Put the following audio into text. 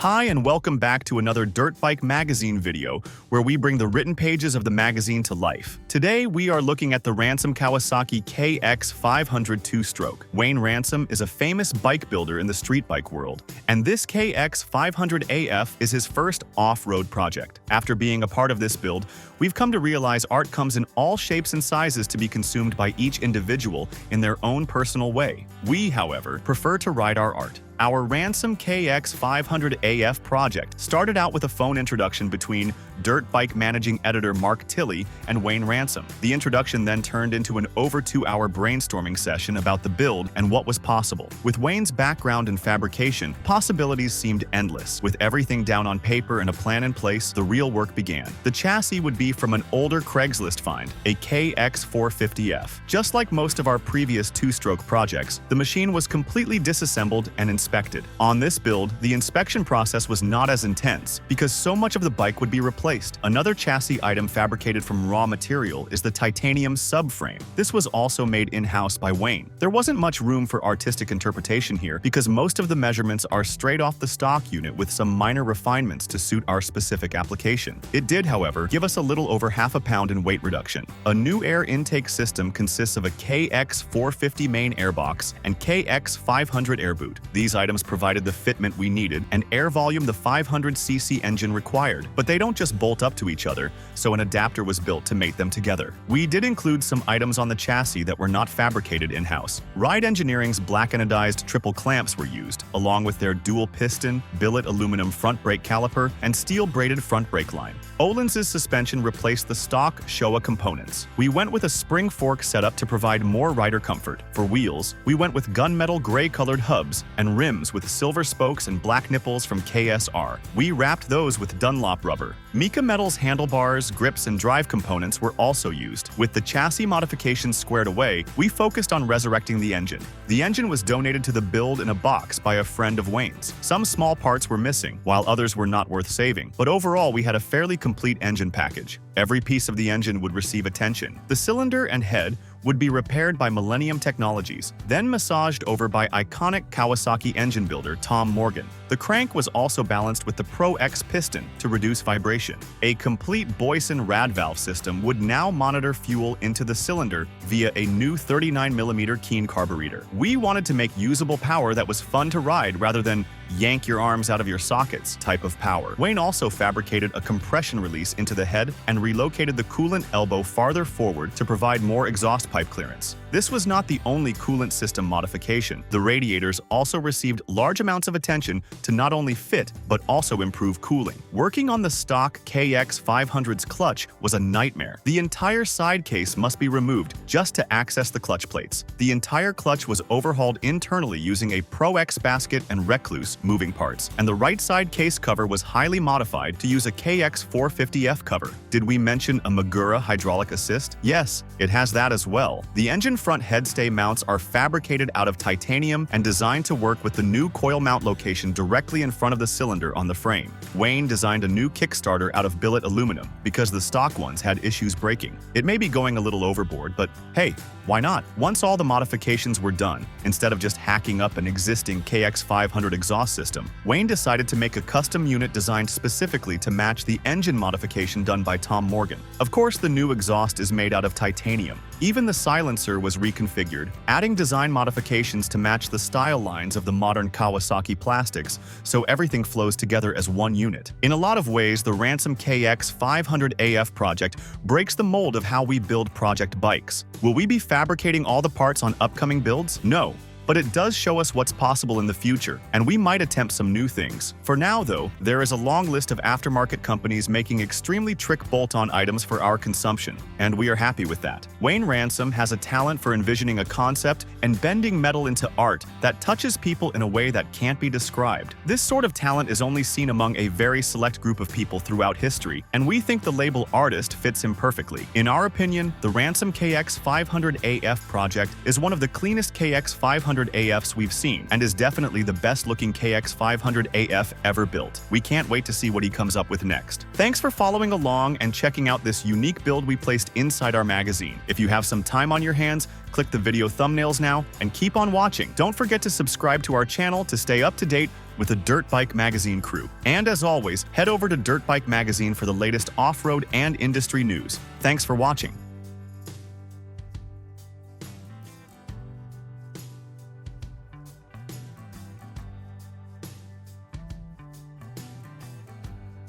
Hi and welcome back to another Dirtbike magazine video where we bring the written pages of the magazine to life. Today we are looking at the Ransom Kawasaki KX500 two-stroke. Wayne Ransom is a famous bike builder in the street bike world, and this KX500AF is his first off-road project. After being a part of this build, we've come to realize art comes in all shapes and sizes to be consumed by each individual in their own personal way. We, however, prefer to ride our art. Our Ransom KX500AF project started out with a phone introduction between Dirtbike managing editor Mark Tilley and Wayne Ransom. The introduction then turned into an over 2-hour brainstorming session about the build and what was possible. With Wayne's background in fabrication, possibilities seemed endless. With everything down on paper and a plan in place, the real work began. The chassis would be from an older Craigslist find, a KX450F. Just like most of our previous two-stroke projects, the machine was completely disassembled and inspected. On this build, the inspection process was not as intense because so much of the bike would be replaced. Another chassis item fabricated from raw material is the titanium subframe. This was also made in-house by Wayne. There wasn't much room for artistic interpretation here because most of the measurements are straight off the stock unit with some minor refinements to suit our specific application. It did, however, give us a little over half a pound in weight reduction. A new air intake system consists of a KX450 main airbox and KX500 air boot. These items provided the fitment we needed and air volume the 500cc engine required, but they don't just bolt up to each other, so an adapter was built to mate them together. We did include some items on the chassis that were not fabricated in-house. Ride Engineering's black anodized triple clamps were used, along with their dual piston, billet aluminum front brake caliper, and steel braided front brake line. Öhlins' suspension replaced the stock Showa components. We went with a spring fork setup to provide more rider comfort. For wheels, we went with gunmetal gray-colored hubs and rims with silver spokes and black nipples from KSR. We wrapped those with Dunlop rubber. Mika Metal's handlebars, grips, and drive components were also used. With the chassis modifications squared away, we focused on resurrecting the engine. The engine was donated to the build in a box by a friend of Wayne's. Some small parts were missing, while others were not worth saving, but overall we had a fairly complete engine package. Every piece of the engine would receive attention. The cylinder and head would be repaired by Millennium Technologies, then massaged over by iconic Kawasaki engine builder Tom Morgan. The crank was also balanced with the Pro X piston to reduce vibration. A complete Boyson rad valve system would now monitor fuel into the cylinder via a new 39mm Keen carburetor. We wanted to make usable power that was fun to ride rather than yank your arms out of your sockets type of power. Wayne also fabricated a compression release into the head and relocated the coolant elbow farther forward to provide more exhaust pipe clearance. This was not the only coolant system modification. The radiators also received large amounts of attention to not only fit, but also improve cooling. Working on the stock KX500's clutch was a nightmare. The entire side case must be removed just to access the clutch plates. The entire clutch was overhauled internally using a Pro X basket and Recluse moving parts, and the right side case cover was highly modified to use a KX450F cover. Did we mention a Magura hydraulic assist? Yes, it has that as well. The engine front headstay mounts are fabricated out of titanium and designed to work with the new coil mount location directly in front of the cylinder on the frame. Wayne designed a new kickstarter out of billet aluminum because the stock ones had issues breaking. It may be going a little overboard, but hey, why not? Once all the modifications were done, instead of just hacking up an existing KX500 exhaust system, Wayne decided to make a custom unit designed specifically to match the engine modification done by Tom Morgan. Of course, the new exhaust is made out of titanium. Even the silencer was reconfigured, adding design modifications to match the style lines of the modern Kawasaki plastics, so everything flows together as one unit. In a lot of ways, the Ransom KX500AF project breaks the mold of how we build project bikes. Will we be fabricating all the parts on upcoming builds? No. But it does show us what's possible in the future, and we might attempt some new things. For now, though, there is a long list of aftermarket companies making extremely trick bolt-on items for our consumption, and we are happy with that. Wayne Ransom has a talent for envisioning a concept and bending metal into art that touches people in a way that can't be described. This sort of talent is only seen among a very select group of people throughout history, and we think the label artist fits him perfectly. In our opinion, the Ransom KX500AF project is one of the cleanest KX500 500 AFs we've seen, and is definitely the best-looking KX500 AF ever built. We can't wait to see what he comes up with next. Thanks for following along and checking out this unique build we placed inside our magazine. If you have some time on your hands, click the video thumbnails now and keep on watching. Don't forget to subscribe to our channel to stay up to date with the Dirtbike magazine crew. And as always, head over to Dirtbike magazine for the latest off-road and industry news. Thanks for watching.